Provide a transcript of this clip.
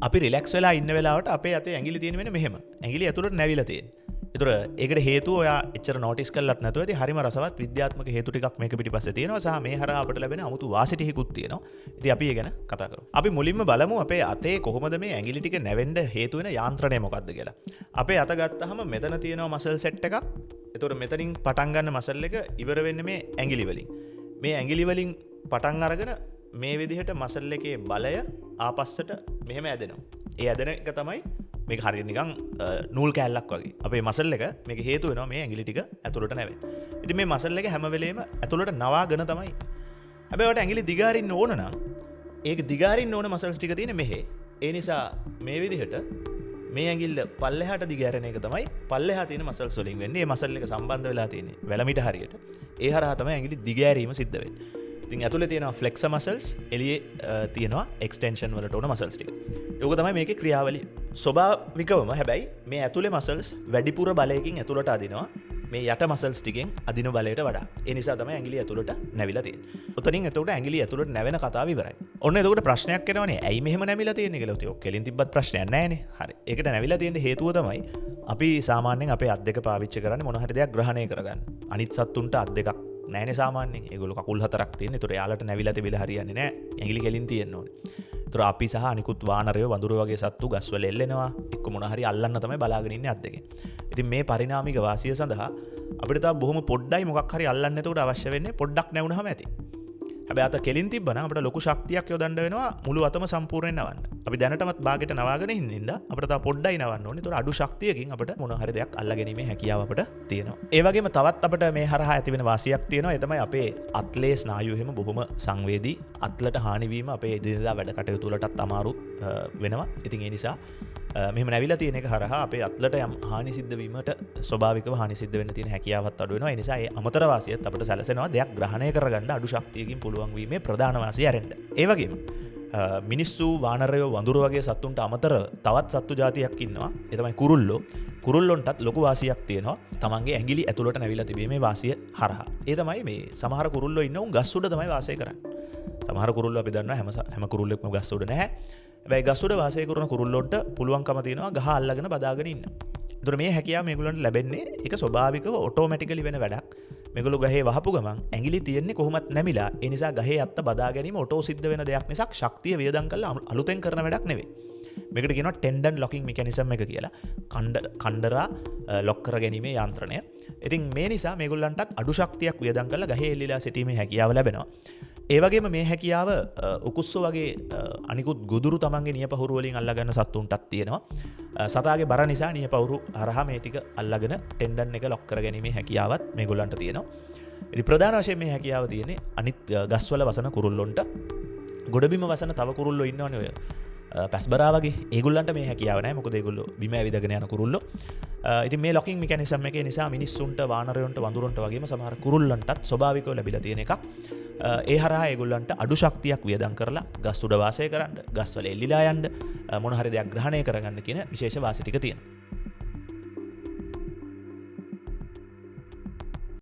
අපි රිලැක්ස් වෙලා ඉන්න වෙලාවට අපේ අතේ ඇඟිලි තියෙන වෙන්නේ මෙහෙම. ඇඟිලි ඇතුළට නැවිලා තියෙන්නේ. ඒතර ඒකට හේතුව ඔයා එච්චර නෝටිස් කරලත් නැතුව ඉතින් හරිම රසවත් විද්‍යාත්මක හේතු ටිකක් මේක පිටිපස්සේ තියෙනවා සහ මේ හරහා අපිට ලැබෙන 아무තු වාසි ටිකකුත් තියෙනවා. ඉතින් අපි ඒ ගැන කතා කරමු. අපි මුලින්ම බලමු අපේ අතේ කොහොමද මේ ඇඟිලි ටික නැවෙන්න හේතු වෙන යාන්ත්‍රණය මොකක්ද කියලා. අපේ අත ගත්තාම මෙතන තියෙනවා මසල් සෙට් එකක්. ඒතර මෙතනින් පටන් ගන්න මසල් එක ඉවර වෙන්නේ මේ ඇඟිලි වලින්. මේ ඇඟිලි වලින් පටන් අරගෙන මේ විදිහට මසල් එකේ බලය ආපස්සට මෙහෙම ඇදෙනවා. ඒ ඇදෙන එක තමයි මේක හරියට නිකන් නූල් කෑල්ලක් වගේ. අපේ මසල් එක මේක හේතු වෙනවා මේ ඇඟිලි ටික ඇතුළට නැවෙන්න. ඉතින් මේ මසල් එක හැම වෙලේම ඇතුළට නවාගෙන තමයි. හැබැයි ඔයාලට ඇඟිලි දිගාරින්න ඕන නම් ඒක දිගාරින්න ඕන මසල්ස් ටික තියෙන්නේ මෙහෙ. ඒ නිසා මේ විදිහට මේ ඇඟිල්ල පල්ලෙහාට දිගාරන එක තමයි පල්ලෙහා තියෙන මසල්ස් වලින් වෙන්නේ. මේ මසල් එක සම්බන්ධ වෙලා තියෙන්නේ වැලමිට හරියට. ඒ හරහා තමයි ඇඟිලි දිගෑරීම සිද්ධ වෙන්නේ. ඉතින් ඇතුලේ තියෙනවා ෆ්ලෙක්සර් මසල්ස්, එළියේ තියෙනවා එක්ස්ටෙන්ෂන් වලට උන මසල්ස් ටික. ඒක තමයි මේකේ ක්‍රියාවලිය. ස්වභාවිකවම හැබැයි මේ ඇතුලේ මසල්ස් වැඩිපුර බලයකින් ඇතුලට අදිනවා මේ යට මසල්ස් ටිකෙන් අදින බලයට වඩා. ඒ නිසා තමයි ඇඟිලි ඇතුලට නැවිලා තියෙන්නේ. ඔතනින් එතකොට ඇඟිලි ඇතුලට නැවෙන කතාව ඉවරයි. ඔන්න එතකොට ප්‍රශ්නයක් එනවනේ. ඇයි මෙහෙම නැමිලා තියෙන්නේ කියලා. ඔතේ කෙලින් තිබ්බත් ප්‍රශ්නයක් නැහැනේ. හරි. ඒකට නැවිලා තියෙන හේතුව තමයි අපි සාමාන්‍යයෙන් අපේ අත් දෙක පාවිච්චි කරන්නේ මොන හරි දෙයක් ග්‍රහණය කරගන්න. අනිත් සත්තුන්ට අත් දෙකක් නැහැනේ සාමාන්‍යයෙන්. ඒගොල්ලෝ කකුල් හතරක් තියෙන. ඒතකොට යාලට නැවිලා තිබිලා හරියන්නේ නැහැ. ඇඟිලි කෙලින් තියෙන්න ඕනේ. ඒතර අපි සහ අනිකුත් වානරයෝ වඳුරු වගේ සත්තු ගස්වල එල්ලෙනවා. එක්ක මොන හරි අල්ලන්න තමයි බලාගෙන ඉන්නේ අත් දෙකෙන්. ඉතින් මේ පරිණාමික වාසිය සඳහා අපිට තව බොහොම පොඩ්ඩයි මොකක් හරි අල්ලන්න එතකොට අවශ්‍ය වෙන්නේ පොඩ්ඩක් නැවුනහම ඇති. හැබැයි අත කෙලින් තිබ්බනම් අපිට ලොකු ශක්තියක් යොදන්න වෙනවා මුළු අතම සම්පූර්ණයෙන් නවන්න. අපි දැනටමත් භාගයට නවාගෙන ඉන්න අපිට තව පොඩ්ඩයි නවන්න ඕනේ. ඒතකොට අඩු ශක්තියකින් අපිට මොන හරි දෙයක් අල්ලගැනීමේ හැකියාව අපිට තියෙනවා. ඒ වගේම තවත් අපිට මේ හරහා ඇති වෙන වාසියක් තියෙනවා. ඒ තමයි අපේ අත්ලේ ස්නායු හැම බොහොම සංවේදී. අත්ලට හානි වීම අපේ එදිනෙදා වැඩ කටයුතු වලටත් අමාරු වෙනවා. ඉතින් ඒ නිසා මෙහෙම නැවිලා තියෙන එක හරහා අපේ අත්ලට යම් හානි සිද්ධ වීමට ස්වභාවිකව හානි සිද්ධ වෙන්න තියෙන හැකියාවත් අඩු වෙනවා. ඒ නිසා ඒ අමතර වාසියත් අපිට සැලසෙනවා දෙයක් ග්‍රහණය කරගන්න අඩු ශක්තියකින් පුළුවන් වීමේ ප්‍රධාන වාසිය ඇරෙන්න. ඒ වගේම මිනිස්සු වානරයෝ වඳුරු වගේ සත්තුන්ට අමතරව තවත් සත්තු జాතියක් ඉන්නවා. ඒ තමයි කුරුල්ලෝ. කුරුල්ලොන්ටත් ලොකු වාසියක් තියෙනවා. තමන්ගේ ඇඟිලි ඇතුළට නැවිලා තිබීමේ වාසිය හරහා. ඒ තමයි මේ සමහර කුරුල්ලෝ ඉන්න උන් ගස් උඩ තමයි වාසය කරන්නේ. සමහර කුරුල්ලෝ අපි දන්නවා හැම කුරුල්ලෙක්ම ගස් උඩ නැහැ. හැබැයි ගස් උඩ වාසය කරන කුරුල්ලොන්ට පුළුවන්කම තියෙනවා ගහ අල්ලගෙන බදාගෙන ඉන්න. ඒතර මේ හැකියාව මේගොල්ලන්ට ලැබෙන්නේ ඒක ස්වභාවිකව ඔටෝමැටිකලි වෙන වැඩක්. මේගොල්ලෝ ගහේ වහපු ගමන් ඇඟිලි තියෙන්නේ කොහොමත් නැමිලා. ඒ නිසා ගහේ අත්ත බදා ගැනීම ඔටෝ සිද්ධ වෙන දෙයක් නිසා ශක්තිය වියදම් කරලා අලුතෙන් කරන වැඩක් නෙවෙයි. මේකට කියනවා ටෙන්ඩන් ලොකින් මෙකැනිසම් එක කියලා. කණ්ඩරා ලොක් කර ගැනීමේ යාන්ත්‍රණය. ඉතින් මේ නිසා මේගොල්ලන්ටත් අඩු ශක්තියක් වියදම් කරලා ගහේ එල්ලීලා සිටීමේ හැකියාව ලැබෙනවා. ඒ වගේම මේ හැකියාව උකුස්සෝ වගේ අනිකුත් ගොදුරු තමන්ගේ නියපහුරු වලින් අල්ලගන්න සත්තුන්ටත් තියෙනවා. සතාගේ බර නිසා නියපහුරු හරහා මේ ටික අල්ලගෙන ටෙන්ඩන් එක ලොක් කරගැනීමේ හැකියාවත් මේගොල්ලන්ට තියෙනවා. ඉතින් ප්‍රධාන වශයෙන් මේ හැකියාව තියෙන්නේ අනිත් ගස්වල වසන කුරුල්ලොන්ට. ගොඩබිම වසන තව කුරුල්ලෝ ඉන්නවනේ ඔය පැස්බරා වගේ. ඒගොල්ලන්ට මේ හැකියාව නැහැ. මොකද ඒගොල්ලෝ බිම ඇවිදගෙන යන කුරුල්ලෝ. ඉතින් මේ ලොකින් මෙකැනිසම් එකේ නිසා මිනිස්සුන්ට වානරයන්ට වඳුරන්ට වගේම සමහර කුරුල්ලන්ටත් ස්වභාවිකව ලැබිලා තියෙන එකක්. ඒ හරහා ඒගොල්ලන්ට අඩු ශක්තියක් වියදම් කරලා ගස් උඩ වාසය කරන්න, ගස්වල එල්ලිලා යන්න, මොන හරි දෙයක් ග්‍රහණය කරගන්න කියන විශේෂ වාසි ටික තියෙනවා.